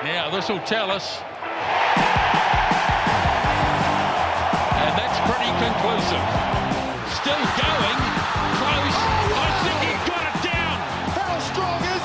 Now this will tell us. And that's pretty conclusive. Still going. Close. I think he got it down. How strong is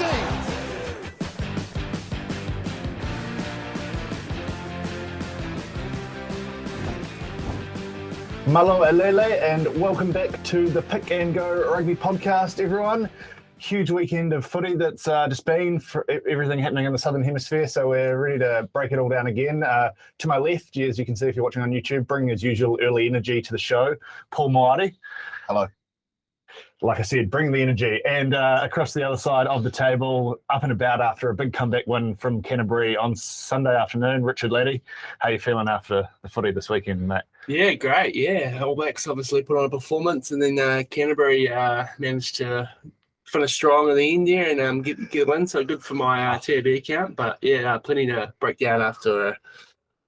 he? Malo alele, and welcome back to the Pick and Go Rugby Podcast, everyone. Huge weekend of footy that's just been for everything happening in the Southern Hemisphere, so we're ready to break it all down again. To my left, as you can see if you're watching on YouTube, bringing his usual early energy to the show, Paul Moati. Hello. Like I said, bring the energy. And across the other side of the table, up and about after a big comeback win from Canterbury on Sunday afternoon, Richard Laddie. How are you feeling after the footy this weekend, mate? Yeah, great. Yeah, All Blacks obviously put on a performance, and then Canterbury managed to finish strong in the end there and get a win. So good for my TAB account. But yeah, plenty to break down after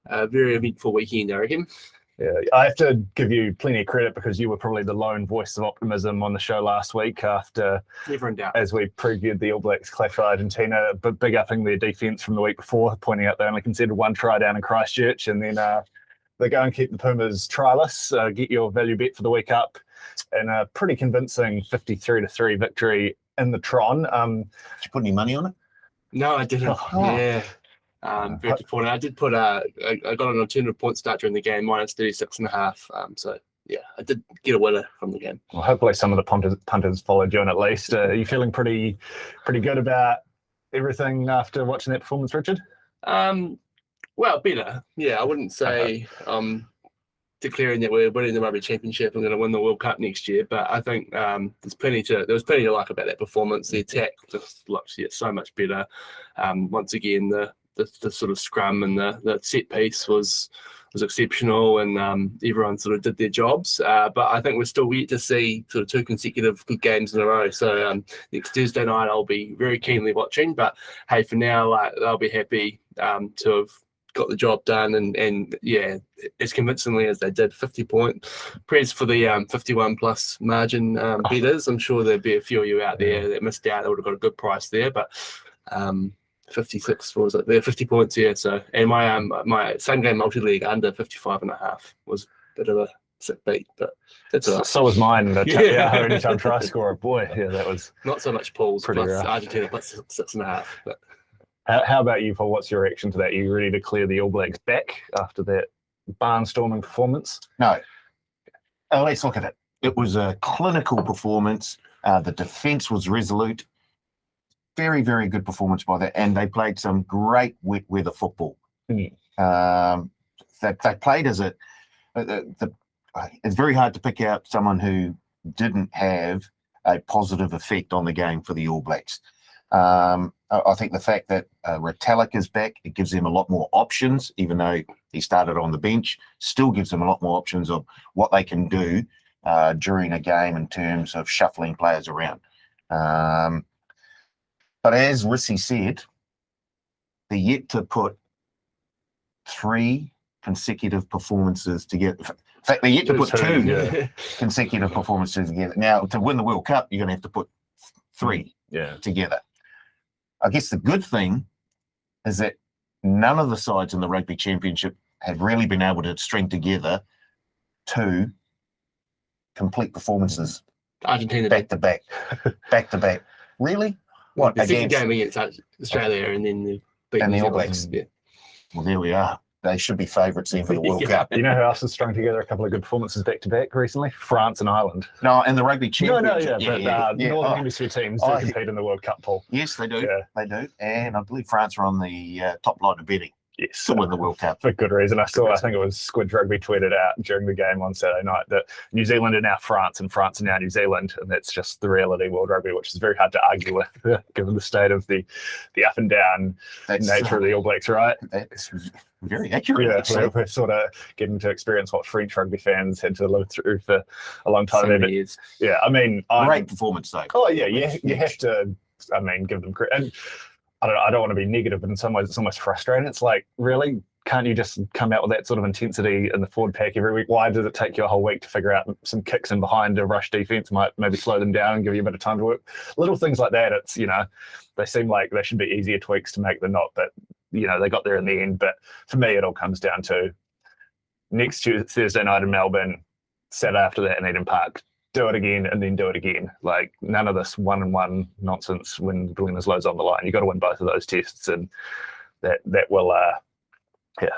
a very eventful weekend, I reckon. Yeah, I have to give you plenty of credit because you were probably the lone voice of optimism on the show last week after, never in doubt, as we previewed the All Blacks clash with Argentina, but big upping their defence from the week before, pointing out they only conceded one try down in Christchurch, and then they go and keep the Pumas tryless, get your value bet for the week up, and a pretty convincing 53-3 victory in the Tron. Did you put any money on it? No, I didn't. Yeah. Very disappointed. I did put I got an alternative point start during the game, minus 36.5. So yeah, I did get a winner from the game. Well, hopefully some of the punters followed you in at least. Are you feeling pretty good about everything after watching that performance, Richard? Well, better. Yeah, I wouldn't say declaring that we're winning the Rugby Championship and going to win the World Cup next year, but I think there was plenty to like about that performance. The attack just looks so much better. Once again, the sort of scrum and the set piece was exceptional, and everyone sort of did their jobs. But I think we're still yet to see sort of two consecutive good games in a row. So next Thursday night, I'll be very keenly watching. But hey, for now, they'll be happy to have got the job done, and yeah, as convincingly as they did. 50-point press for the 51 plus margin betters. I'm sure there'd be a few of you out there that missed out. They would have got a good price there, but 56, what was it there? 50 points, yeah. So, and my same game multi-league under 55.5 was a bit of a sick beat, but that's all right. So was mine. Yeah, anytime try scorer. Boy, yeah, that was not so much Paul's pretty plus rough. Argentina plus 6.5. But how about you, Paul? What's your reaction to that? Are you ready to clear the All Blacks back after that barnstorming performance? No. Let's look at it. It was a clinical performance. The defence was resolute. Very, very good performance by that. And they played some great wet weather football. They played as it's very hard to pick out someone who didn't have a positive effect on the game for the All Blacks. I think the fact that Retallick is back, it gives them a lot more options, even though he started on the bench, still gives them a lot more options of what they can do during a game in terms of shuffling players around. But as Rissy said, they're yet to put 3 consecutive performances together. In fact, they're yet to put two consecutive performances together. Now, to win the World Cup, you're going to have to put 3 together. I guess the good thing is that none of the sides in the Rugby Championship have really been able to string together 2 complete performances. Argentina back to back. Really? What, the second game against Australia, and then the All Blacks. Yeah. Well, there we are. They should be favourites in for the World Cup. You know who else has strung together a couple of good performances back to back recently? France and Ireland. No, and the Rugby Championship. Northern Hemisphere teams do compete in the World Cup, Paul. Yes, they do. Yeah. They do. And I believe France are on the top line of betting. Yes, to win the World Cup. For good reason. I think it was Squid Rugby tweeted out during the game on Saturday night that New Zealand are now France and France are now New Zealand, and that's just the reality of World Rugby, which is very hard to argue with, given the state of the up and down nature of the All Blacks, right? That's very accurate. Yeah, we're sort of getting to experience what French rugby fans had to live through for a long time. So many years. Yeah, I mean, great performance though. Oh yeah, you have to. I mean, give them credit. And I don't want to be negative, but in some ways it's almost frustrating. It's like, really, can't you just come out with that sort of intensity in the forward pack every week? Why does it take you a whole week to figure out some kicks in behind a rush defense might maybe slow them down and give you a bit of time to work? Little things like that, it's, they seem like they should be easier tweaks to make than not, but they got there in the end. But for me, it all comes down to next Thursday night in Melbourne, Saturday after that in Eden Park. Do it again and then do it again. Like none of this 1-1 nonsense when there's loads on the line. You got to win both of those tests, and that will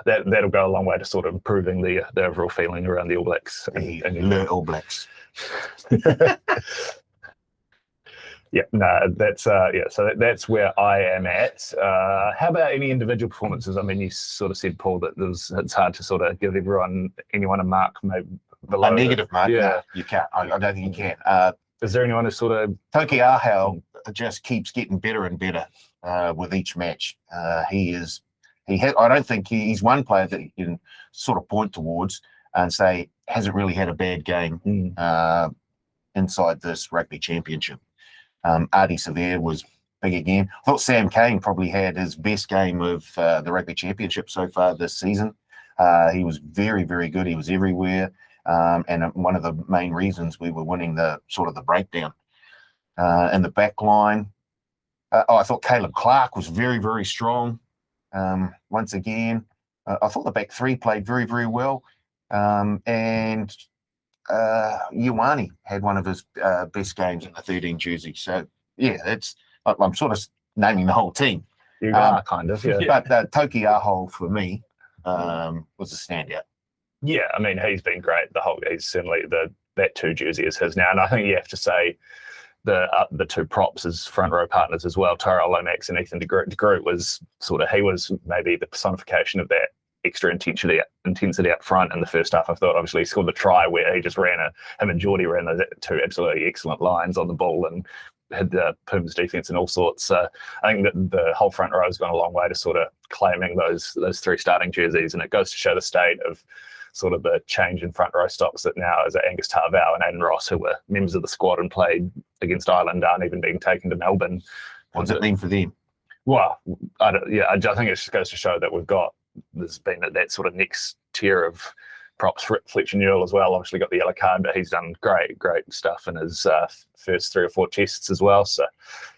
that'll go a long way to sort of improving the overall feeling around the All Blacks and All Blacks. Yeah, no, that's So that's where I am at. How about any individual performances? I mean, you sort of said, Paul, that it's hard to sort of give anyone a mark, maybe below a negative mark. Yeah, no, you can't. I don't think you can. Is there anyone who sort of Toki Ahau just keeps getting better and better with each match? I don't think he's one player that you can sort of point towards and say hasn't really had a bad game inside this Rugby Championship. Artie Severe was big again. I thought Sam Cane probably had his best game of the Rugby Championship so far this season. He was very, very good. He was everywhere. And one of the main reasons we were winning the breakdown. In the back line, I thought Caleb Clark was very, very strong. Once again, I thought the back three played very, very well. And Ioane had one of his best games in the 13 jersey. So, yeah, I'm sort of naming the whole team. You are kind of, yeah. But Toki Ahau, for me, was a standout. Yeah, I mean, he's been great. He's certainly that 2 jersey is his now. And I think you have to say the 2 props as front row partners as well. Tyrell Lomax and Ethan de Groot was he was maybe the personification of that extra intensity up front in the first half. I thought obviously he scored the try where he just him and Geordie ran those 2 absolutely excellent lines on the ball and had the Pumas defence and all sorts. So I think that the whole front row has gone a long way to sort of claiming those 3 starting jerseys, and it goes to show the state of sort of the change in front row stocks that now is Angus Tarvau and Aidan Ross, who were members of the squad and played against Ireland, aren't even being taken to Melbourne. What does it mean for them? Well, I think it just goes to show that there's been that sort of next tier of props. Fletcher Newell as well, obviously got the yellow card, but he's done great stuff in his first 3 or 4 tests as well. So,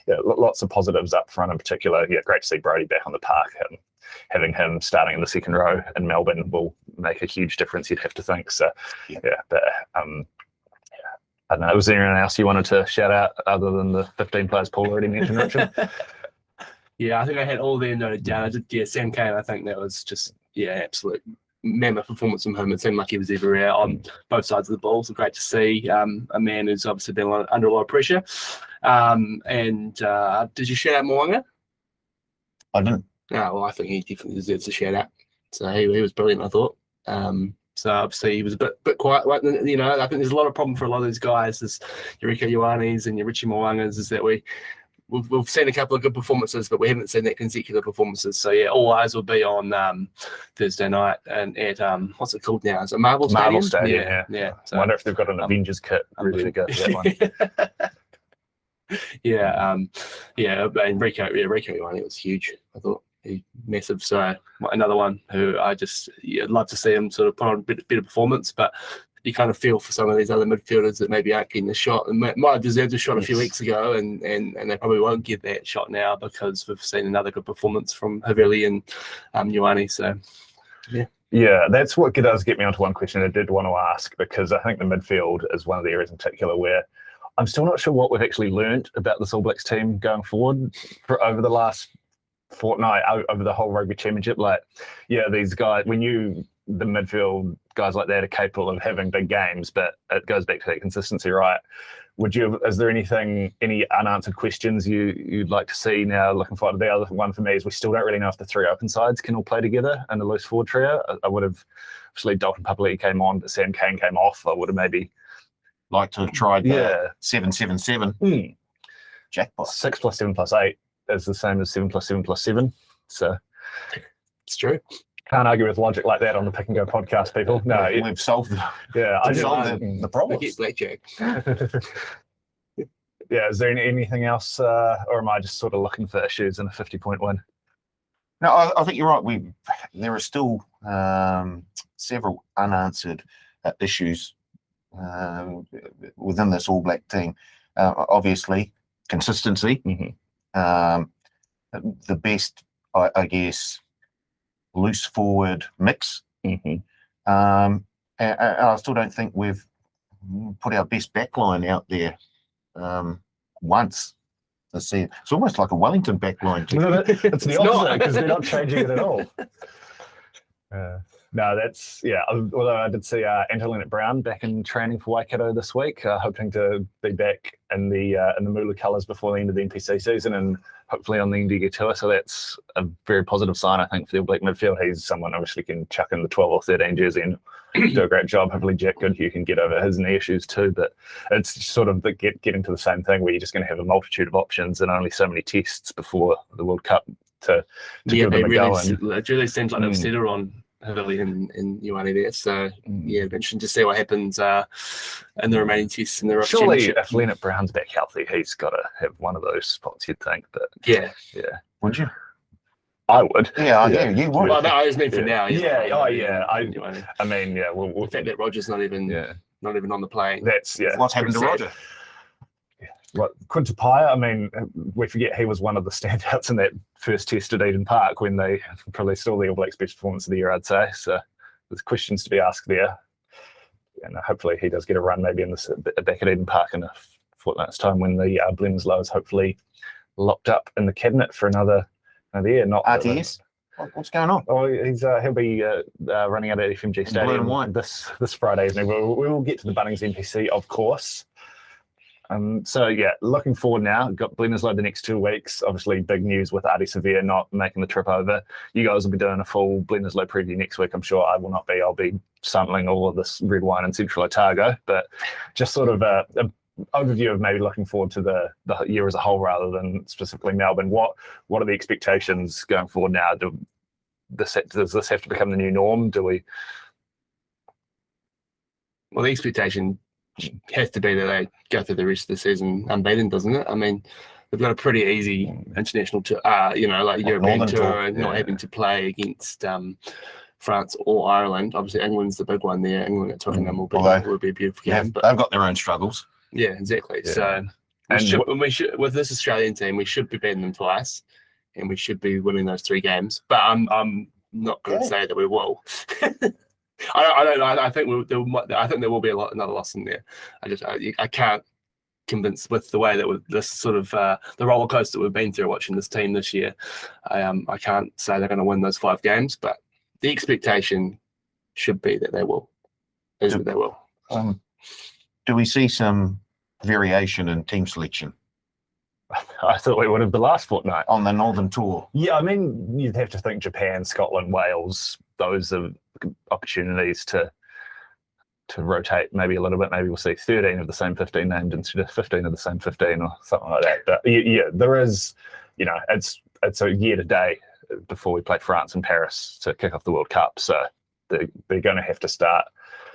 yeah, lots of positives up front in particular. Yeah, great to see Brodie back on the park. And having him starting in the second row in Melbourne will make a huge difference, you'd have to think. So, but I don't know. Was there anyone else you wanted to shout out other than the 15 players Paul already mentioned, Richard? Yeah, I think I had all them noted down. Sam Cane, I think that was just, absolute mammoth performance from him. It seemed like he was everywhere on both sides of the ball. So great to see a man who's obviously been under a lot of pressure. Did you shout out Mo'unga? I didn't. No, well, I think he definitely deserves a shout out. So he was brilliant, I thought. So obviously he was a bit quiet. I think there's a lot of problem for a lot of these guys, is your Rieko Ioanes and your Richie Mo'ungas, is that we've seen a couple of good performances, but we haven't seen that consecutive performances. So all eyes will be on Thursday night and at what's it called now? Is it Marvel Stadium? Marvel Stadium, yeah. So, I wonder if they've got an Avengers kit ready to go for that one. And Rieko Ioane was huge, I thought. Massive. So another one who I just love to see him sort of put on a better performance, but you kind of feel for some of these other midfielders that maybe aren't getting a shot and might have deserved a shot a few weeks ago, and they probably won't get that shot now because we've seen another good performance from Havili and Ioane. So yeah, that's what does get me onto one question I did want to ask, because I think the midfield is one of the areas in particular where I'm still not sure what we've actually learnt about this All Blacks team going forward over the last fortnight, over the whole Rugby Championship. These guys, the midfield guys like that are capable of having big games, but it goes back to that consistency, right? Is there any unanswered questions you'd like to see now looking forward to? The other one for me is we still don't really know if the 3 open sides can all play together in the loose forward trio. I would have, actually Dalton Papali'i came on, but Sam Cane came off. I would have maybe liked to have tried 7-7-7. Jackpot. 6 + 7 + 8 is the same as 7 + 7 + 7. So it's true. Can't argue with logic like that on the Pick and Go podcast, people. No, we've solved it. Yeah, I solved the problem. We get blackjack. Yeah, is there anything else, or am I just sort of looking for issues in a 50-point win? No, I think you're right. There are still several unanswered issues within this All Black team. Obviously, consistency. Mm-hmm. The best, I guess, loose forward mix. Mhm. And I still don't think we've put our best backline out there once. It's almost like a Wellington backline. No, it's the It's opposite not. because they're not changing it at all. No, that's although I did see Angelina Brown back in training for Waikato this week, hoping to be back in the Moola colours before the end of the NPC season and hopefully on the Indigo tour. So that's a very positive sign, I think, for the All Black midfield. He's someone obviously can chuck in the 12 or 13 jersey and do a great job. Hopefully Jack Goodhue can get over his knee issues too. But it's sort of getting to the same thing where you're just going to have a multitude of options and only so many tests before the World Cup to give them a go. It really seems like they've settled on Havili and Ioane there. So, yeah, interesting to see what happens in the remaining tests in the Rugby Surely, Championship. if Leonard Brown's back healthy, he's got to have one of those spots, you'd think. But Yeah. Would you? I would. Yeah, you would. Well, no, I just mean for now. I mean, the fact that Roger's not even on the plane. That's What's happened to Roger? What Quinta Paya, I mean, we forget he was one of the standouts in that first test at Eden Park when they probably still the All Blacks' best performance of the year, I'd say. So there's questions to be asked there. And hopefully he does get a run maybe in this back at Eden Park in a fortnight's time when the Blenherslow is hopefully locked up in the cabinet for another year. Not RTS? What's going on? Oh, he'll be running out at FMG Stadium this Friday evening. We will get to the Bunnings NPC, of course. Looking forward now. Got Blenherslow the next 2 weeks. Obviously, big news with Adi Severe not making the trip over. You guys will be doing a full Blenherslow preview next week. I'm sure I will not be. I'll be sampling all of this red wine in Central Otago. But just sort of a overview of maybe looking forward to the year as a whole rather than specifically Melbourne. What are the expectations going forward now? Does this have to become the new norm? Do we? Well, the expectation has to be that they go through the rest of the season unbeaten, doesn't it? I mean, they've got a pretty easy international tour, like European tour, and not having to play against France or Ireland. Obviously, England's the big one there. England at Twickenham will be a beautiful game. But they've got their own struggles. Yeah, exactly. Yeah. So we should, with this Australian team, we should be beating them twice, and we should be winning those 3 games. But I'm not going to say that we will. I don't know. I think there will be another loss in there. I can't convince with the way that this sort of the roller coaster that we've been through watching this team this year. I can't say they're going to win those 5 games, but the expectation should be that they will. That they will. Do we see some variation in team selection? I thought we would have the last fortnight on the Northern Tour. Yeah, I mean, you'd have to think Japan, Scotland, Wales. Those are opportunities to rotate maybe a little bit. Maybe we'll see 13 of the same 15 named instead of 15 of the same 15 or something like that. But yeah, there is, it's a year today before we play France and Paris to kick off the World Cup. So they're going to have to start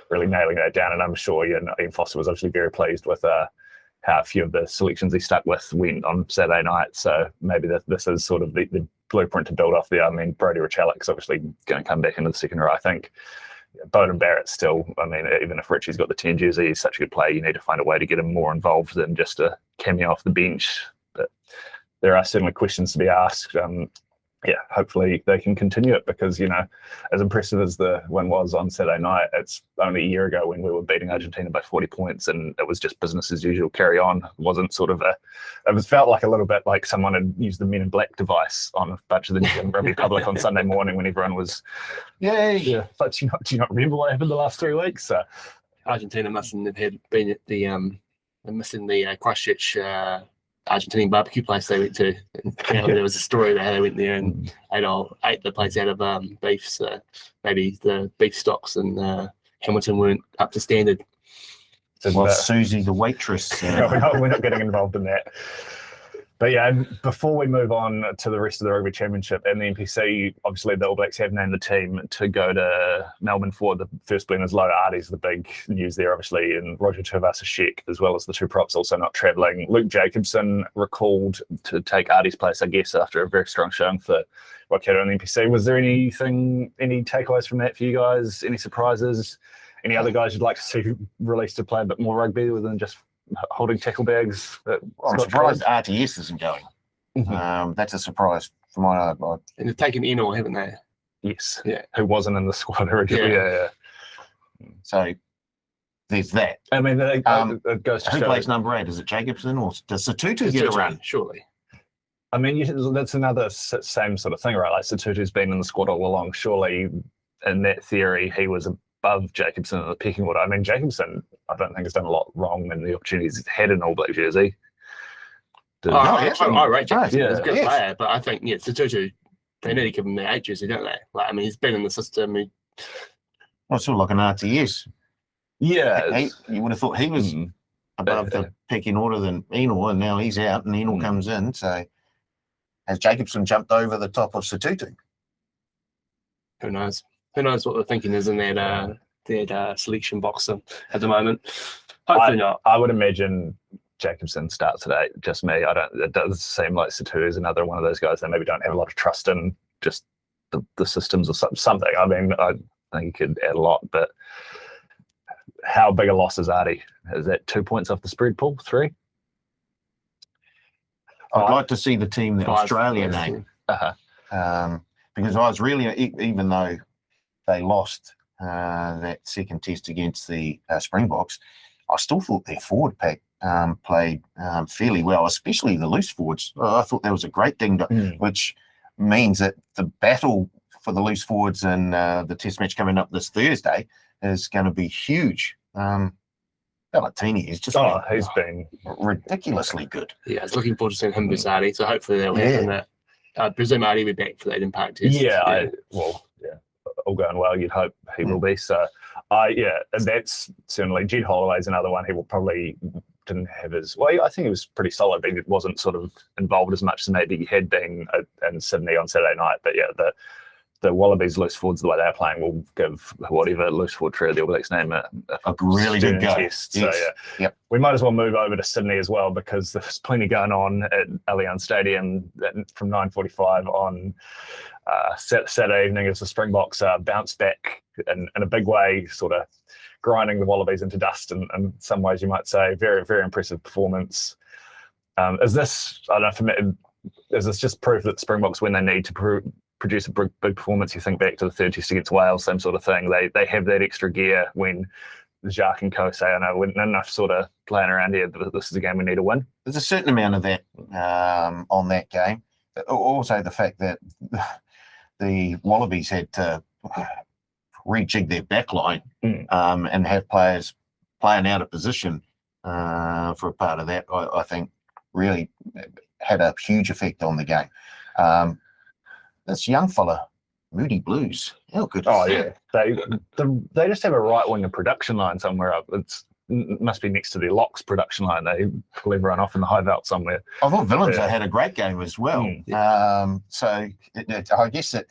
really nailing that down. And I'm sure Ian Foster was obviously very pleased with how a few of the selections he stuck with went on Saturday night. So maybe this is sort of the blueprint to build off there. I mean, Brodie Rechalik's obviously going to come back into the second row. I think Bowden Barrett still, I mean, even if Richie's got the 10 jersey, he's such a good player, you need to find a way to get him more involved than just a cameo off the bench. But there are certainly questions to be asked. Hopefully they can continue it because, as impressive as the win was on Saturday night, it's only a year ago when we were beating Argentina by 40 points and it was just business as usual, carry on. It wasn't sort of felt like a little bit like someone had used the Men in Black device on a bunch of the New Zealand rugby public on Sunday morning when everyone was, yay. Yeah. But do you not remember what happened the last 3 weeks? Argentina mustn't have been at missing the Christchurch Argentinian barbecue place they went to. There was a story about how they went there and ate the place out of beef. So maybe the beef stocks in Hamilton weren't up to standard. Well, Susie, the waitress. We're not getting involved in that. But yeah, before we move on to the rest of the Rugby Championship and the NPC, obviously the All Blacks have named the team to go to Melbourne for the first Blenherslow. Artie's the big news there, obviously, and Roger Tuivasa-Sheck, as well as the 2 props also not travelling. Luke Jacobson recalled to take Artie's place, I guess, after a very strong showing for Waikato and the NPC. Was there any takeaways from that for you guys? Any surprises? Any other guys you'd like to see released to play a bit more rugby other than just holding tackle bags? I'm surprised RTS isn't going. Mm-hmm. That's a surprise for my. And they've taken Eno, haven't they? Yes. Yeah. Who wasn't in the squad originally. Yeah. So there's that. I mean, it goes to Who show. plays number 8? Is it Jacobson or does Satutu get a run? Surely. I mean, that's another same sort of thing, right? Like Satutu's been in the squad all along. Surely, in that theory, he was above Jacobson in the pecking order. I mean, Jacobson, I don't think has done a lot wrong in the opportunities he's had in All Black jersey. I rate Jacobson. Yeah. He's a good player, but I think Satutu, they need to give him the 8 jersey, don't they? Like, I mean, he's been in the system. Well, sort of like an RTS. Yeah. You would have thought he was above the pecking order than Enor, and now he's out and Enor comes in. So has Jacobson jumped over the top of Satutu? Who knows? Who knows what the thinking is in that selection box at the moment? Hopefully not. I would imagine Jacobson starts today. Just me. It does seem like Satutu is another one of those guys that maybe don't have a lot of trust in just the systems or something. I mean, I think he could add a lot, but how big a loss is Artie? Is that 2 points off the spread pool? 3? I'd like to see the team, the Australia name, because I was really, even though they lost that second test against the Springboks, I still thought their forward pack played fairly well, especially the loose forwards. I thought that was a great thing, which means that the battle for the loose forwards in the test match coming up this Thursday is going to be huge. Valentini is just he's been ridiculously good. Yeah, I was looking forward to seeing him versus Artie, so hopefully they'll happen that. I presume Artie will be back for that impact test. All going well, you'd hope he will be. So, that's certainly Jed Holloway's another one. He will probably didn't have his. Well, I think he was pretty solid, but he wasn't sort of involved as much as maybe he had been in Sydney on Saturday night. But yeah, the Wallabies loose forwards, the way they're playing, will give whatever loose forward trea the All Blacks name a really good go. Test. Yes. So we might as well move over to Sydney as well, because there's plenty going on at Allianz Stadium from 9:45 on Saturday evening as the Springboks bounce back in a big way, sort of grinding the Wallabies into dust in some ways, you might say. Very, very impressive performance. Is this, I don't know, for me, is this just proof that the Springboks, when they need to produce a big performance, you think back to the third test against Wales, same sort of thing. They have that extra gear when Jacques and co say, "I know we're not enough sort of playing around here. This is a game we need to win." There's a certain amount of that on that game. Also, the fact that the Wallabies had to rejig their backline and have players playing out of position for a part of that, I think really had a huge effect on the game. This young fella, Moody Blues, how good. Oh yeah, they just have a right winger production line somewhere up. It must be next to their locks production line. They pull everyone off in the high veld somewhere. I thought Willems had a great game as well. So I guess that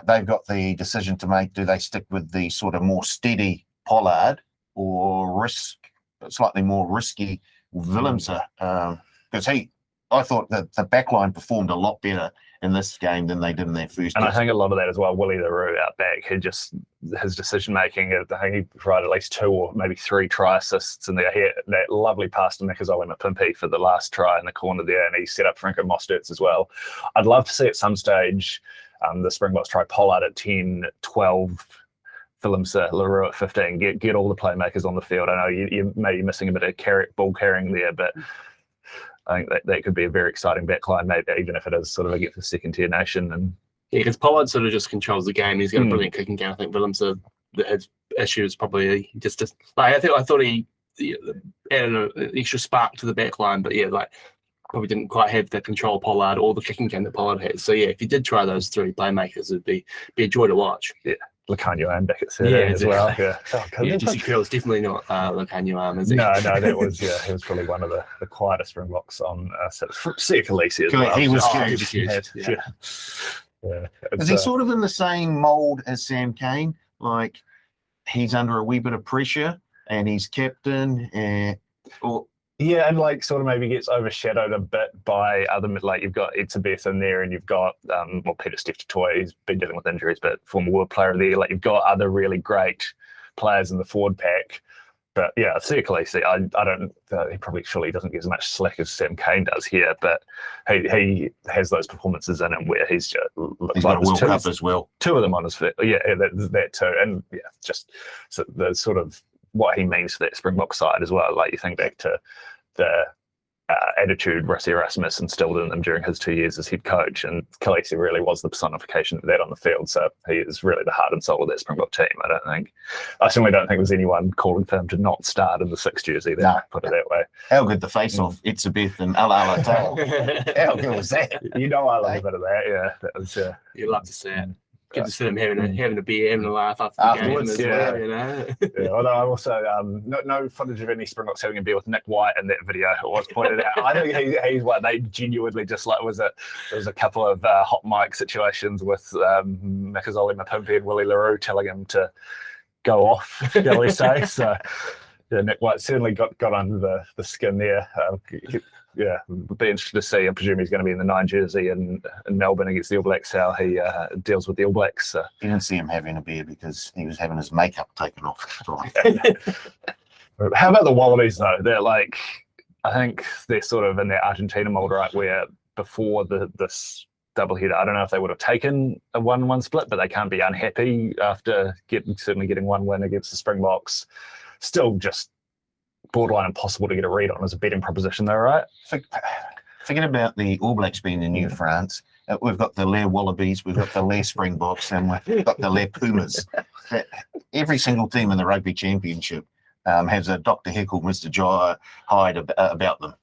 they've got the decision to make. Do they stick with the sort of more steady Pollard or slightly more risky Willems? Because I thought that the backline performed a lot better in this game than they did in their first. And test. I think a lot of that as well, Willie the Roo out back, his decision making, I think he provided at least 2 or maybe 3 try assists in there. He had that lovely pass to Mikazole Mapimpi for the last try in the corner there, and he set up Franco Mostertz as well. I'd love to see at some stage the Springboks try Pollard at 10, 12, Willems LaRue at 15, get all the playmakers on the field. I know you may be missing a bit of ball carrying there, but I think that could be a very exciting backline, maybe even if it is sort of against the second tier nation. And because Pollard sort of just controls the game. He's got a brilliant kicking game. I think Willems, his issue is probably just like I thought he added an extra spark to the backline, but probably didn't quite have the control Pollard or the kicking game that Pollard has. So if you did try those 3 playmakers, it'd be a joy to watch. Yeah. Lacagnuam back at 13 as well. Jesse Curl's definitely not Lacagnuam, is he? No, that was he was probably one of the quieter Springboks on Sia Khaleesi as well. He was huge. Is he sort of in the same mould as Sam Cane? Like he's under a wee bit of pressure and he's captain, and sort of maybe gets overshadowed a bit by other, like you've got Etzebeth in there, and you've got Peter Steph-Toy, who's been dealing with injuries, but former world player there. Like you've got other really great players in the forward pack. But Sia Khaleesi, I don't. He surely doesn't get as much slack as Sam Cane does here, but he has those performances in him where he's just He's got a World Cup as well. 2 of them on his fit. Yeah, that too. And yeah, just so the sort of what he means to that Springbok side as well. Like you think back to the attitude Rassie Erasmus instilled in them during his 2 years as head coach, and Khaleesi really was the personification of that on the field. So he is really the heart and soul of that Springbok team. I certainly don't think there's anyone calling for him to not start in the 6 jersey. No, put it that way. How good the face-off, Itzebeth and Ala Tal. How good was that? You know, I love a bit of that. Yeah, that was. You'd love to see it. Good to see them having a beer, having a laugh afterwards, the game as well, you know. Yeah, although I also no footage of any Springboks having a beer with Nick White in that video. It was pointed out. I think he's what they genuinely just like there was a couple of hot mic situations with Makazole Mapimpi and Willie LaRue telling him to go off, shall we say? So yeah, Nick White certainly got under the skin there. Yeah, it'll be interesting to see. I presume he's going to be in the 9 jersey in Melbourne against the All Blacks, how he deals with the All Blacks. So. You didn't see him having a beer because he was having his makeup taken off. How about the Wallabies, though? They're like, I think they're sort of in their Argentina mold, right, where before this doubleheader, I don't know if they would have taken a 1-1 split, but they can't be unhappy after certainly getting 1 win against the Springboks. Still just borderline impossible to get a read on as a betting proposition though, right? Forget about the All Blacks being the new France. We've got the Lair Wallabies, we've got the Lair Springboks, and we've got the Lair Pumas. Every single team in the Rugby Championship has a Dr. Hickle, Mr. Hyde about them.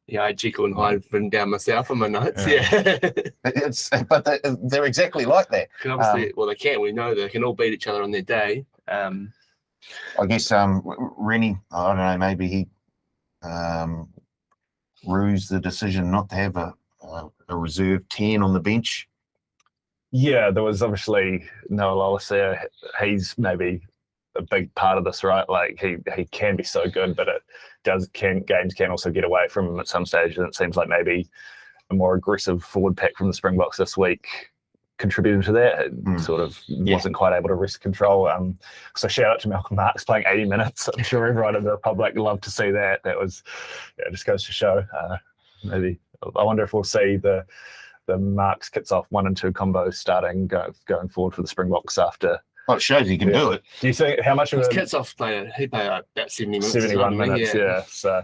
Yeah, I had Jekyll and Hyde written down myself on my notes. But they're exactly like that. Obviously, well, they can. We know they can all beat each other on their day. I guess Rennie, I don't know, maybe he rused the decision not to have a reserve 10 on the bench. Yeah, there was obviously Noah Lawless there. He's maybe a big part of this, right? Like he can be so good, but games can also get away from him at some stage. And it seems like maybe a more aggressive forward pack from the Springboks this week contributed to that. It sort of wasn't quite able to wrest control. So shout out to Malcolm Marx playing 80 minutes. I'm sure everyone in the Republic loved to see that. That was, just goes to show. Maybe I wonder if we'll see the Marx kits off 1 and 2 combos starting going forward for the Springboks after. Well, it shows he can do it. Do you think how much of it? Kits off he played about 70 minutes. 71 minutes, yeah. So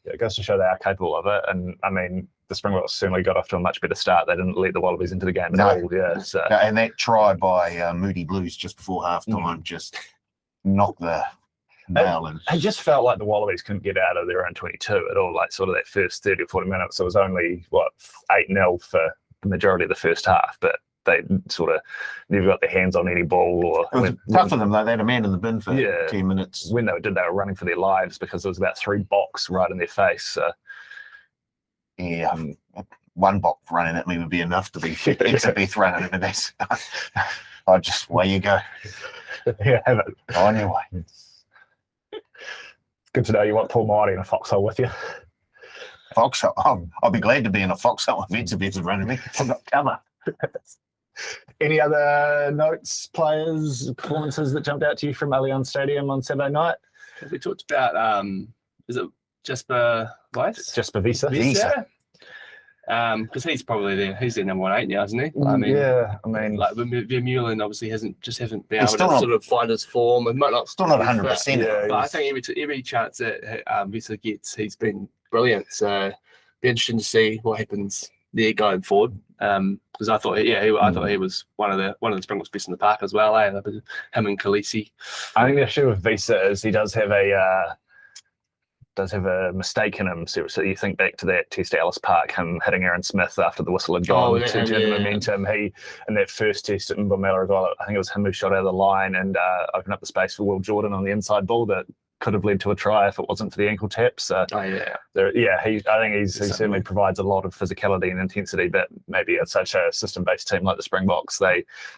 it goes to show they are capable of it. And I mean, the Springboks certainly got off to a much better start. They didn't let the Wallabies into the game at all. Yeah, so. And that try by Moody Blues just before halftime just knocked the nail in. It just felt like the Wallabies couldn't get out of their own 22 at all. Like sort of that first 30 or 40 minutes, it was only 8-0 for the majority of the first half, but they sort of never got their hands on any ball. It was tough for them though. They had a man in the bin for 10 minutes. When they were running for their lives because there was about 3 box right in their face. So. Yeah, 1 box running at me would be enough to be Itzebeth running at me. That's just where you go. Yeah, have it. Anyway. Good to know you want Paul Marty in a foxhole with you. Foxhole? I'll be glad to be in a foxhole if Itzebeth is running me. I've got cover. Any other notes, players, performances that jumped out to you from Allianz Stadium on Saturday night? We talked about, is it Jasper Weiss? Jasper Visa. Because he's probably there. He's their number 1 8 now, isn't he? I mean, like Vermeulen obviously hasn't been able to sort of find his form. It might not still not 100%. But I think every chance that Visa gets, he's been brilliant. So be interesting to see what happens there going forward. Because I thought, I thought he was one of the Springboks best in the park as well. Him and Khaleesi. I think the issue with Visa is he does have a mistake in him. So you think back to that test at Ellis Park, him hitting Aaron Smith after the whistle had gone to turn momentum. He, in that first test at Mbombela as well, I think it was him who shot out of the line and opened up the space for Will Jordan on the inside ball that could have led to a try if it wasn't for the ankle tap. So I think he certainly provides a lot of physicality and intensity, but maybe at such a system-based team like the Springboks,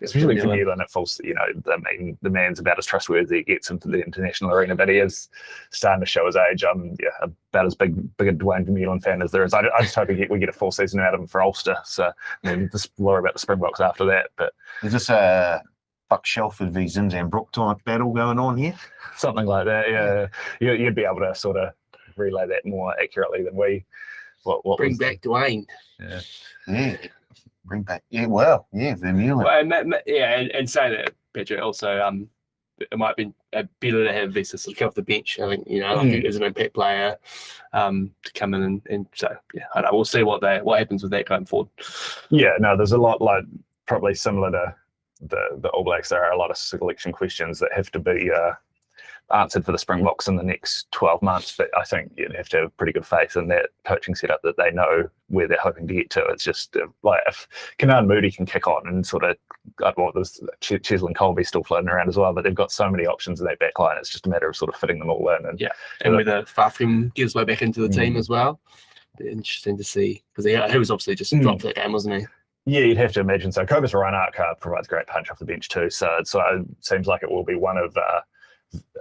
especially for Newland at full, the man's about as trustworthy it gets into the international arena, but he is starting to show his age. I'm about as big a Dwayne Vermeulen fan as there is. I just hope we get a full season out of him for Ulster. So just worry about the Springboks after that. But is this a Buck Shelford v Zinzambrook type battle going on here? Something like that, yeah. You'd be able to sort of relay that more accurately than we. Bring back Dwayne. Yeah. Bring back, Vermeulen. Well, and saying that, Pedro, also, it might be better to have Visa sort of come off the bench. I think, as an impact player, to come in and so I know, we'll see what happens with that going forward. Yeah, no, there's a lot probably similar to the All Blacks. There are a lot of selection questions that have to be answered for the Springboks in the next 12 months. But I think you'd have to have pretty good faith in that coaching setup that they know where they're hoping to get to. It's just like if Canaan Moody can kick on and sort of, there's Cheslin Colby still floating around as well, but they've got so many options in that back line. It's just a matter of sort of fitting them all in. And whether Fafim gives way back into the team as well. Be interesting to see, because he was obviously just dropped that game, wasn't he? Yeah, you'd have to imagine so. Cobus Reinhardt provides great punch off the bench too, so it seems like it will be one of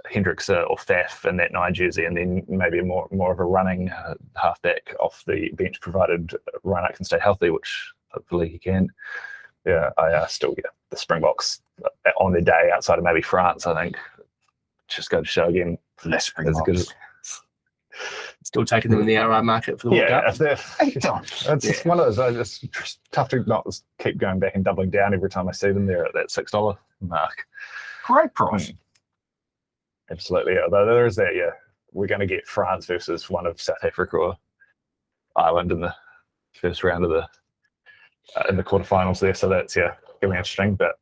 Hendricks or Faf in that 9 jersey, and then maybe more of a running halfback off the bench, provided Reinhardt can stay healthy, which hopefully he can. Yeah, I still get the Springboks on their day outside of maybe France. I think just go to show again. Less Springboks. Still taking them in the outright market for the World Cup. It's one of those. It's just tough to not keep going back and doubling down every time I see them there at that $6 mark. Great price. Absolutely. Although there is that, we're going to get France versus one of South Africa or Ireland in the first round of in the quarterfinals there. So that's going to be interesting. But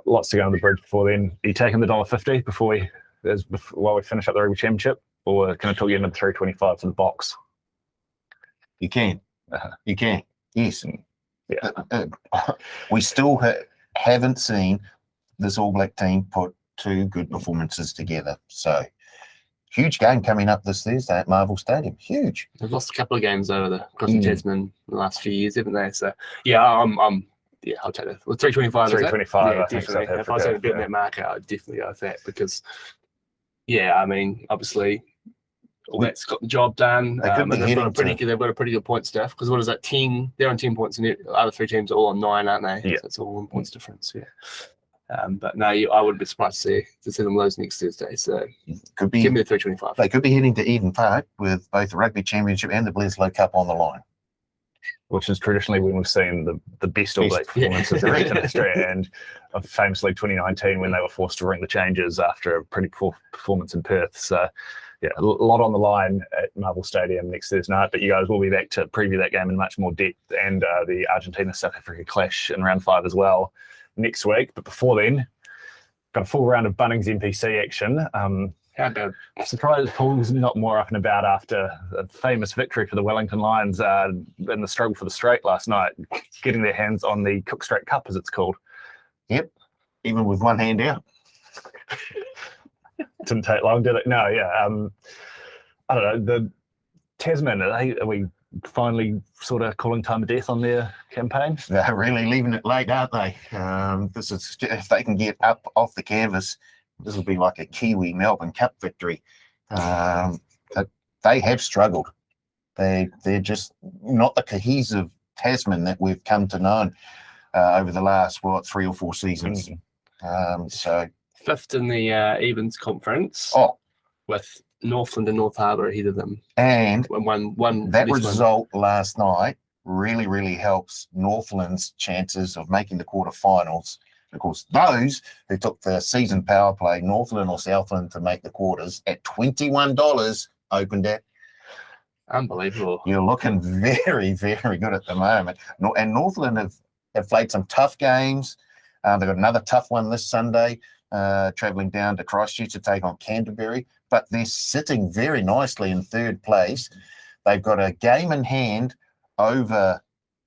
lots to go on the bridge before then. Are you taking the $1.50 while we finish up the Rugby Championship, or can I talk you into the $3.25 for the box? You can. You can. Yes. We still haven't seen this All Black team put 2 good performances together. So huge game coming up this Thursday at Marvel Stadium. Huge. They've lost a couple of games over across the Tasman in the last few years, haven't they? So I'll take that. Well, $3.25. $3.25. Yeah, definitely. If I was going to bet in that market, I'd definitely go with that because, obviously, all that's got the job done. And they've got a pretty good point staff, because what is that? 10? They're on 10 points, and the other 3 teams are all on 9, aren't they? Yeah. So it's all 1 points difference. Yeah. But no, I wouldn't be surprised to see them lose next Thursday. So could be, give me the $3.25. They could be heading to Eden Park with both the Rugby Championship and the Bledisloe Cup on the line, which is traditionally when we've seen the best All Black performances in recent history. And famously 2019 when they were forced to ring the changes after a pretty poor performance in Perth. So a lot on the line at Marvel Stadium next Thursday night. But you guys will be back to preview that game in much more depth, and the Argentina-South Africa clash in round 5 as well next week. But before then, got a full round of Bunnings NPC action. How good. Surprised Paul's not more up and about after a famous victory for the Wellington Lions in the struggle for the straight last night, getting their hands on the Cook Strait Cup, as it's called. Yep, even with one hand out. Didn't take long, did it? No, I don't know. The Tasman, are we finally sort of calling time of death on their campaign? They're really leaving it late, aren't they? This is, if they can get up off the canvas, this will be like a Kiwi Melbourne Cup victory. They have struggled. They're just not the cohesive Tasman that we've come to know over the last 3 or 4 seasons. So 5th in the Evens Conference. With Northland and North Harbour ahead of them. And one that result last night really helps Northland's chances of making the quarterfinals. Of course, those who took the season power play, Northland or Southland, to make the quarters at $21 opened it. Unbelievable. You're looking very good at the moment. And Northland have played some tough games. They've got another tough one this Sunday, travelling down to Christchurch to take on Canterbury. But they're sitting very nicely in 3rd place. They've got a game in hand over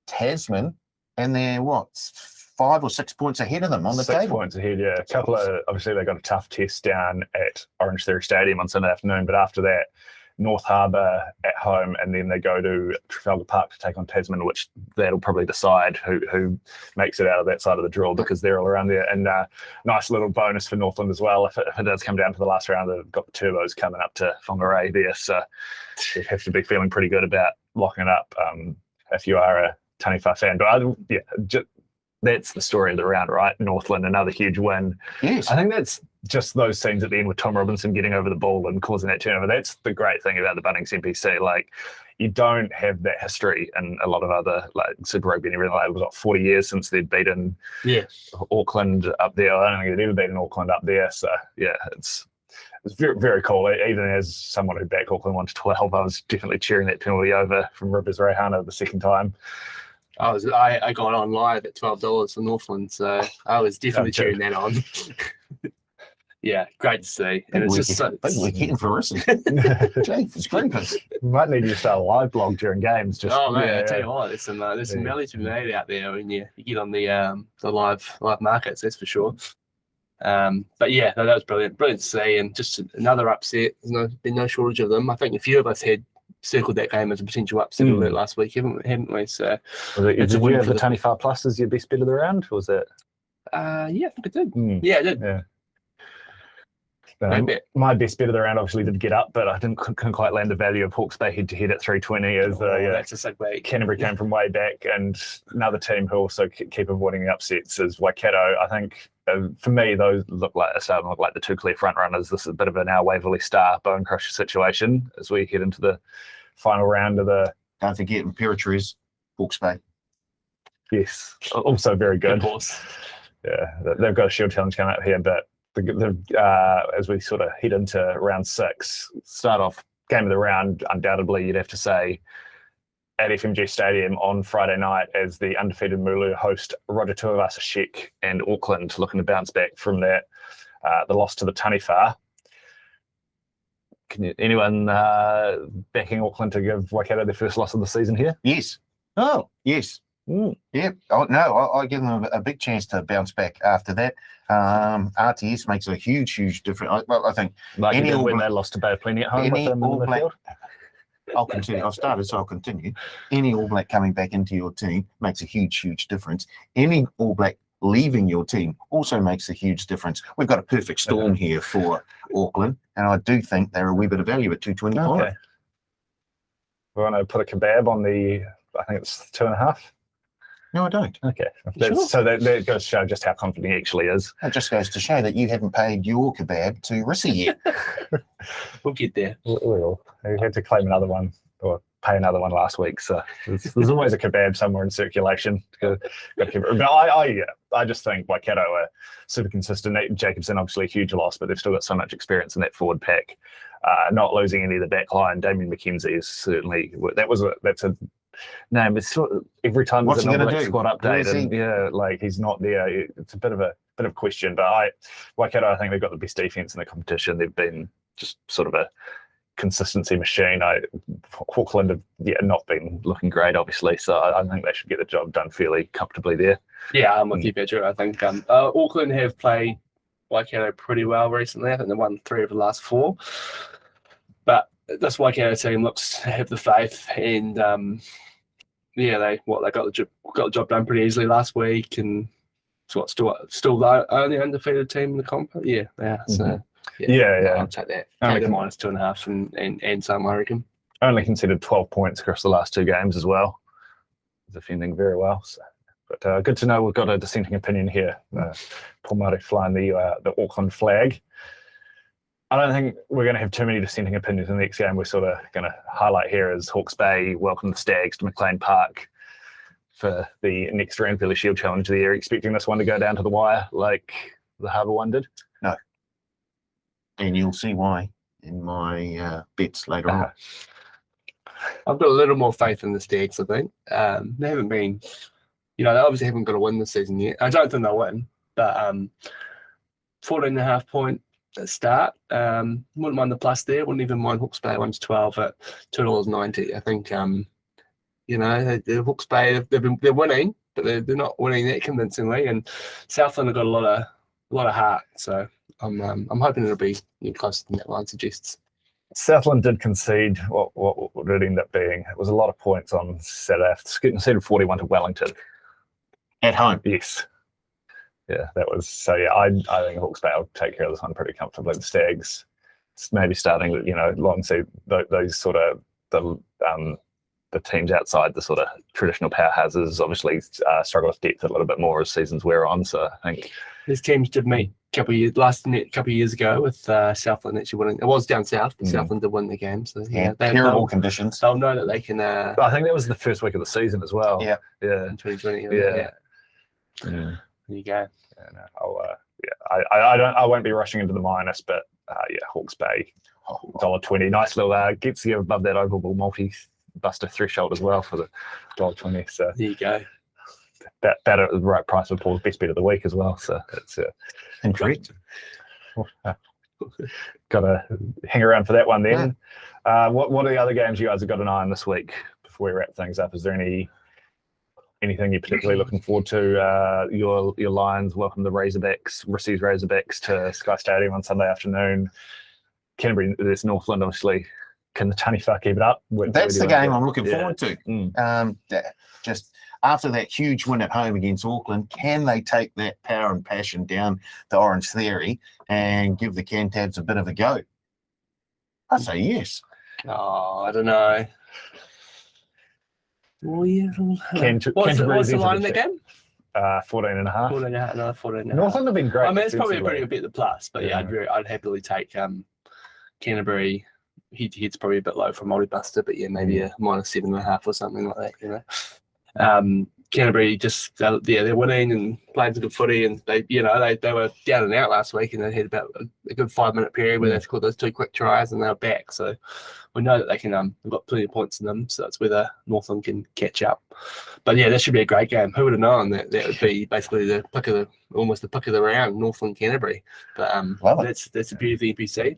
Tasman, and they're 5 or 6 points ahead of them on the table. 6 points ahead, yeah. A couple of, obviously they got a tough test down at Orange Theory Stadium on Sunday afternoon, but after that, North Harbour at home, and then they go to Trafalgar Park to take on Tasman, which that'll probably decide who makes it out of that side of the drill, because they're all around there. And nice little bonus for Northland as well. If it does come down to the last round, they've got the Turbos coming up to Whangarei there, so you have to be feeling pretty good about locking it up if you are a Taniwha fan. But that's the story of the round, right? Northland, another huge win. Yes. I think that's just those scenes at the end with Tom Robinson getting over the ball and causing that turnover. That's the great thing about the Bunnings NPC. Like, you don't have that history in a lot of other, like, Super Rugby and everything. Like, it was like 40 years since they'd beaten Auckland up there. I don't think they'd ever beaten Auckland up there. So, yeah, it's very, very cool. Even as someone who backed Auckland 1-12, I was definitely cheering that penalty over from Rivers Reihana the second time. I got on live at $12 for Northland, so I was definitely cheering that on. Yeah, great to see. And it's just so we're getting for us. Jake, it's great. Might need you to start a live blog during games. Just, I tell you what, there's some value to be made out there when you get on the live markets, that's for sure. But yeah, that was brilliant to see, and just another upset. There's been no shortage of them. I think a few of us had circled that game as a potential upset alert last week, haven't we? So did you have the Tanifar Plus as your best bet of the round? Was it? Yeah, I think it did. Yeah, it did. Yeah. My best bet of the round obviously did get up, but I couldn't quite land the value of Hawke's Bay head-to-head at 320 as that's a sick week. Canterbury came from way back, and another team who also keep avoiding the upsets is Waikato. I think for me, those look like the two clear front runners. This is a bit of an our Waverley Star bone crusher situation as we head into the final round of the. Don't forget Imperatriz, Hawke's Bay. Yes, also very good. Of course. Yeah, they've got a Shield challenge coming up here, but as we sort of head into round 6, start off game of the round, undoubtedly you'd have to say at FMG Stadium on Friday night as the undefeated Mulu host Roger Tuivasa-Sheck and Auckland looking to bounce back from that, the loss to the Tanifar. Anyone backing Auckland to give Waikato their first loss of the season here? Yes. Oh, yes. Yeah. Oh, no, I give them a big chance to bounce back after that. RTS makes a huge difference. I think when they lost to Bay of Plenty at home with them in the midfield. I'll continue. I've started, so I'll continue. Any All Black coming back into your team makes a huge difference. Any All Black leaving your team also makes a huge difference. We've got a perfect storm here for Auckland, and I do think they're a wee bit of value at 225. Okay. We want to put a kebab on the, I think it's 2.5. No, I don't. Okay. Sure. So that goes to show just how confident he actually is. It just goes to show that you haven't paid your kebab to Rissy yet. We'll get there. We will. We had to claim another one or pay another one last week. So there's always a kebab somewhere in circulation. But I just think Waikato are super consistent. Nate Jacobson, obviously a huge loss, but they've still got so much experience in that forward pack. Not losing any of the back line. Damien McKenzie is certainly, that's a name. It's sort of, every time there's an All squad update, and he's not there. It's a bit of a question. But Waikato, I think they've got the best defense in the competition. They've been just sort of a consistency machine. Auckland have not been looking great, obviously. So I think they should get the job done fairly comfortably there. Yeah, I'm with you, Pedro. I think Auckland have played Waikato pretty well recently. I think they won 3 of the last 4. But this Waikato team looks to have the faith, and they got the job done pretty easily last week, and so still the only undefeated team in the comp. Yeah. So I'll take that. Take the minus 2.5 and some, I reckon. Only conceded 12 points across the last 2 games as well. Defending very well. So. But good to know we've got a dissenting opinion here. Paul Murray flying the Auckland flag. I don't think we're going to have too many dissenting opinions in the next game. We're sort of going to highlight here is Hawke's Bay welcome the Stags to McLean Park for the next round Billy Shield Challenge of the year. Expecting this one to go down to the wire like the Harbour one did? No. And you'll see why in my bets later on. I've got a little more faith in the Stags, I think. They haven't been, they obviously haven't got a win this season yet. I don't think they'll win, but 14.5 point start. Wouldn't mind the plus there. Wouldn't even mind Hawke's Bay 1-12 at $2.90. I think the Hawke's Bay they're winning, but they're not winning that convincingly. And Southland have got a lot of heart. So I'm hoping it'll be closer than that line suggests. Southland did concede what would it end up being. It was a lot of points on Saturday. Conceded 41 to Wellington at home. Yes. Yeah, that was so. Yeah, I think Hawke's Bay will take care of this one pretty comfortably. The Stags, maybe starting with alongside those sort of the teams outside the sort of traditional powerhouses. Obviously, struggle with depth a little bit more as seasons wear on. So I think these teams did meet couple of years ago with Southland actually winning. It was down south, but Southland did win the game. So terrible conditions. They'll know that they can. I think that was the first week of the season as well. Yeah. In 2020. Yeah. There you go. Yeah, no, I won't be rushing into the minus, but Hawke's Bay, $1.20. Nice little gets you above that oval ball multi-buster threshold as well for the $1.20. So there you go. That at the right price for Paul's best bet of the week as well. So it's Incorrect. Got to hang around for that one then. Yeah. What are the other games you guys have got an eye on this week before we wrap things up? Is there anything you're particularly looking forward to? Your Lions welcome the Roosters Razorbacks to Sky Stadium on Sunday afternoon. Canterbury, there's Northland, obviously. Can the Taniwha keep it up? That's the game I'm looking forward to. Just after that huge win at home against Auckland, can they take that power and passion down to Orange Theory and give the Cantabs a bit of a go? I say yes. Oh, I don't know. Well, yeah. What's the line in that game? 14.5. 14.5. Northland have been great. I mean, it's probably a pretty good bet the plus, but I'd happily take Canterbury. He's probably a bit low for a multi-buster, but maybe a -7.5 or something like that. Canterbury they're winning and playing some good footy, and they were down and out last week, and they had about a good 5-minute period where they scored those 2 quick tries, and they were back. So we know that they can. They've got plenty of points in them, so it's whether Northland can catch up. But that should be a great game. Who would have known that would be basically almost the pick of the round, Northland Canterbury. But that's the beauty of the NPC.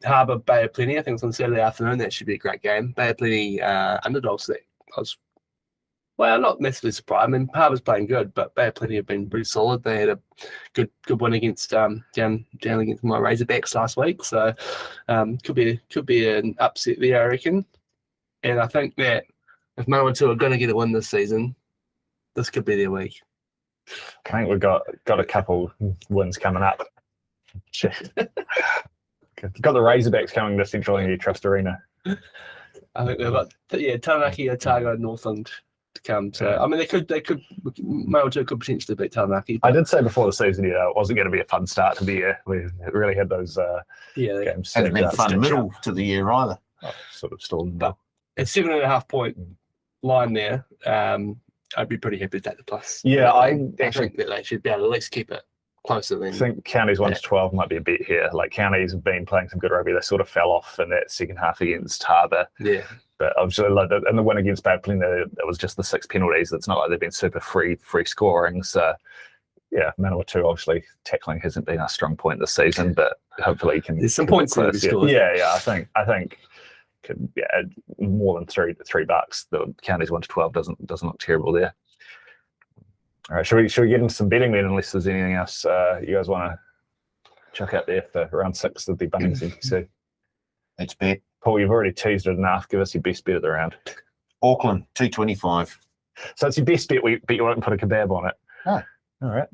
Harbour Bay of Plenty, I think it's on Saturday afternoon. That should be a great game. Bay of Plenty underdogs. That I was. Well, not massively surprised. I mean, Harbour's playing good, but Bay of Plenty have been pretty solid. They had a good win against down against my Razorbacks last week, so could be an upset there, I reckon. And I think that if Manawatu are going to get a win this season, this could be their week. I think we've got a couple wins coming up. Got the Razorbacks coming to Central Energy Trust Arena. I think they've got Taranaki, Otago, Northland to come to. I mean, they could Manawatu could potentially beat Taranaki. I did say before the season, it wasn't going to be a fun start to the year. We really had those games. Hasn't been a fun middle to the year either. Sort of stalled. But it's 7.5 point line there. I'd be pretty happy to take the plus. Yeah, I think that they should be able to at least keep it closer than. I think Counties 1-12 might be a bet here. Like Counties have been playing some good rugby. They sort of fell off in that second half against Harbour. Yeah. But obviously, in the win against Bay of Plenty, it was just the 6 penalties. It's not like they've been super free scoring. So, Manawatu obviously tackling hasn't been a strong point this season, but hopefully he can. There's some points there to be scored. Yeah. I think more than $3. The Counties 1-12 doesn't look terrible there. All right, should we get into some betting then? Unless there's anything else you guys want to chuck out there for round 6 of the Bunnings NPC. Let's bet. Paul, you've already teased it enough. Give us your best bet of the round. Auckland, 225. So it's your best bet, but you won't put a kebab on it. Oh. All right.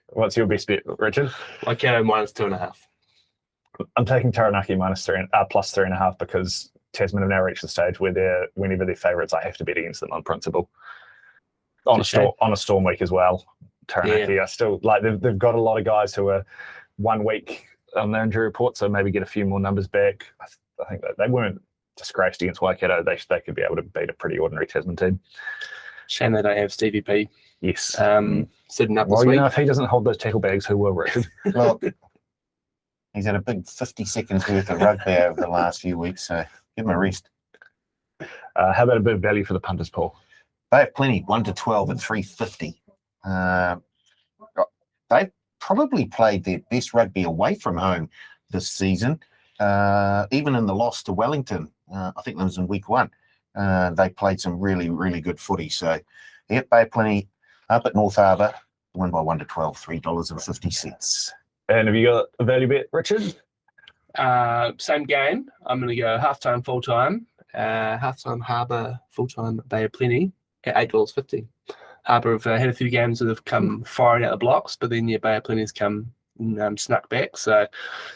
What's your best bet, Richard? Waikato -2.5. I'm taking Taranaki +3.5 because Tasman have now reached the stage where whenever they're favourites, I have to bet against them on principle. On a storm week as well. Taranaki are still they've got a lot of guys who are 1 week on their injury report, so maybe get a few more numbers back. I think that they weren't disgraced against Waikato. They could be able to beat a pretty ordinary Tasman team. Shame they don't have Stevie P. Yes. Sitting up this week. If he doesn't hold those tackle bags, who will, Richard? Well, he's had a big 50 seconds worth of rugby over the last few weeks, so give him a rest. How about a bit of value for the punters, Paul? They have plenty, 1-12 at 350. They probably played their best rugby away from home this season, even in the loss to Wellington. I think that was in week 1. They played some really, really good footy. So, they have plenty up at North Harbour, won by 1-12, $3.50. And have you got a value bet, Richard? Same game. I'm going to go halftime, full-time. Halftime, Harbour, full-time, Bay of Plenty at $8.50. Harbour have had a few games that have come firing out the blocks, but then Bay of Plenty's come snuck back. So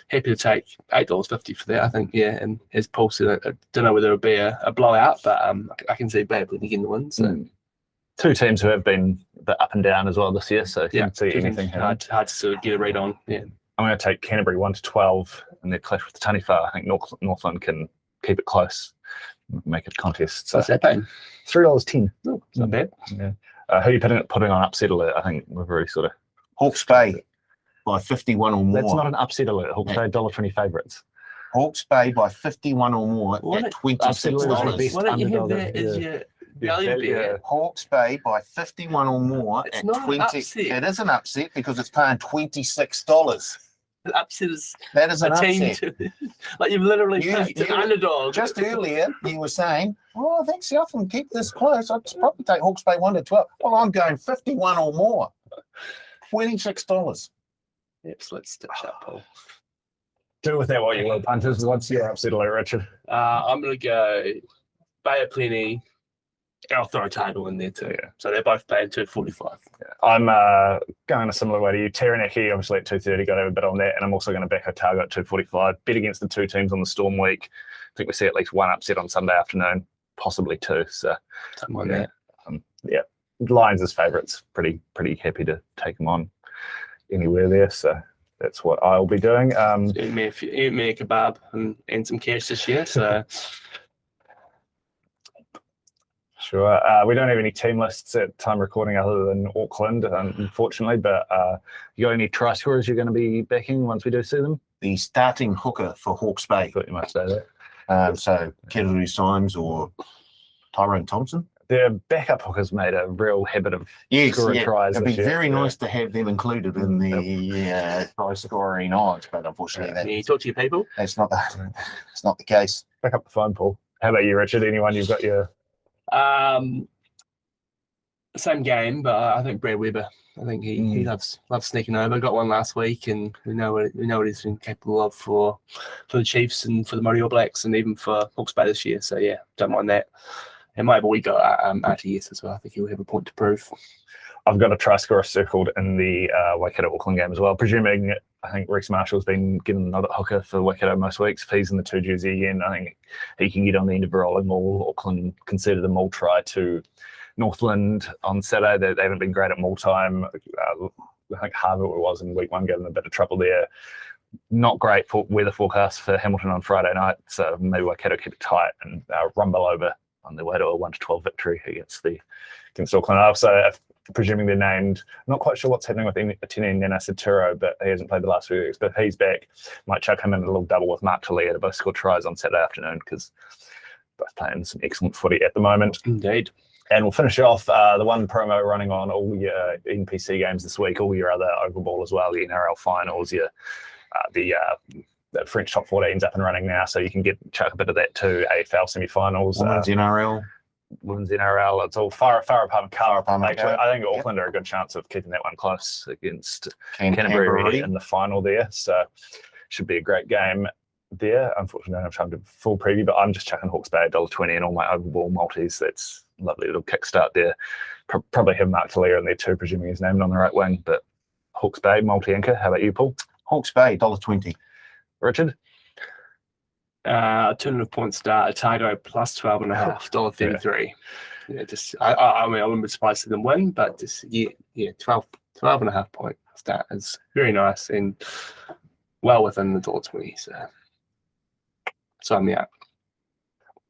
happy to take $8.50 for that, I think, And as Paul said, I don't know whether it'll be a blowout, but I can see Bay of Plenty getting the win. So. 2 teams who have been bit up and down as well this year, so you can see keeping anything hard to sort of get a read on. Yeah. I'm going to take Canterbury 1-12 in their clash with the Taniwha. I think Northland can keep it close, make it a contest. So What's that paying? $3.10. Oh, not bad. Yeah. Who are you putting on upset alert? I think we've already sort of... Hawke's Bay by 51 or more. That's not an upset alert. Hawke's Bay $1.20 favourites. Hawke's Bay by 51 or more at $26. Why don't you have that as your value bet? Hawke's Bay by 51 or more It's at not 20. an upset. It is an upset because it's paying $26. The upset is That is an a team upset. like you've literally You- picked the you- underdog. Just earlier, you were saying, "Oh, I think South can keep this close. I'd probably take Hawke's Bay 1-12." Well, I'm going 51 or more, $26. Yep, so let's stitch up, Paul. Do with that what you will, punters. What's your upset alert, Richard? I'm going to go Bay of Plenty. I'll throw a title in there too. Yeah. So they're both paying $2.45. I'm going a similar way to you. Taranaki, obviously at 2.30, got to have a bit on that. And I'm also going to back Otago at 2.45. Bet against the two teams on the Storm week. I think we see at least one upset on Sunday afternoon, possibly two. So, Something like yeah. that. Lions as favourites. Pretty happy to take them on anywhere there. So that's what I'll be doing. Eat me a kebab and some cash this year. So Sure. We don't have any team lists at time recording other than Auckland, unfortunately. But you got any try scorers you're going to be backing once we do see them? The starting hooker for Hawke's Bay. I thought you might say that. So Keteru Symes or Tyrone Thompson. Their backup hookers made a real habit of Yes, scoring tries. it'd be this year. very nice to have them included in the try scoring odds, but unfortunately you talk to your people. that's not the case. Pick up the phone, Paul. How about you, Richard? Anyone you've got your... Same game, but I think Brad Weber. I think he loves sneaking over. Got one last week, and we know what he's been capable of for the Chiefs and for the Māori All Blacks, and even for Hawke's Bay this year. So yeah, don't mind that. And my boy got RTS as well. I think he'll have a point to prove. I've got a try scorer circled in the Waikato Auckland game as well. Presuming, I think Rex Marshall's been given another hooker for Waikato most weeks. If he's in the 2 jersey again, I think he can get on the end of a rolling maul. Auckland conceded a maul try to Northland on Saturday. They haven't been great at maul time. I think Harvard was in week 1, gave them a bit of trouble there. Not great for weather forecast for Hamilton on Friday night, so maybe Waikato keep it tight and rumble over on their way to a 1-12 victory against Auckland. Also, presuming they're named, I'm not quite sure what's happening with Atene Nana Saturo, but he hasn't played the last few weeks. But if he's back, might chuck him in a little double with Mark Talia to both score tries on Saturday afternoon because both playing some excellent footy at the moment. Indeed. And we'll finish off the one promo running on all your NPC games this week, all your other Oval Ball as well, the NRL finals, your the French top 14's up and running now, so you can chuck a bit of that too. AFL semi-finals, Women's NRL. Women's NRL. It's all far apart Cup. Actually, I think Auckland are a good chance of keeping that one close against Canterbury in the final there. So should be a great game there. Unfortunately, I don't have time to full preview, but I'm just chucking Hawke's Bay $1.20 and all my Oval Ball multis. That's a lovely little kickstart there. Probably have Mark Talia in there too, presuming he's named on the right wing. But Hawke's Bay multi-anchor. How about you, Paul? Hawke's Bay $1.20. Richard? Alternative point start, Otago plus 12.5, $1.33. Yeah, just I mean I wouldn't be surprised to them win, but just 12.5 point start is very nice and well within the $1.20. So I'm out.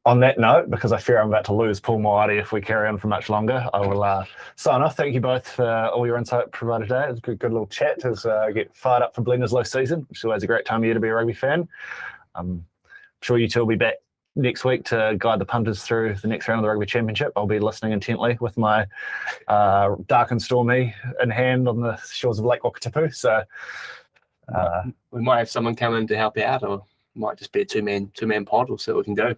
On that note, because I fear I'm about to lose Paul Moati if we carry on for much longer, I will sign off. Thank you both for all your insight provided today. It was a good little chat as I get fired up for Blenders Low season, which is always a great time of year to be a rugby fan. I'm sure you two will be back next week to guide the punters through the next round of the Rugby Championship. I'll be listening intently with my dark and stormy in hand on the shores of Lake Wakatipu. So we might have someone come in to help you out, or it might just be a two-man pod. We'll see what we can do.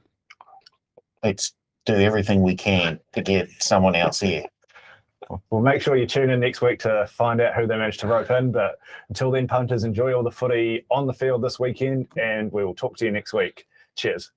Let's do everything we can to get someone else here. Well, make sure you tune in next week to find out who they managed to rope in. But until then, punters, enjoy all the footy on the field this weekend, and we will talk to you next week. Cheers.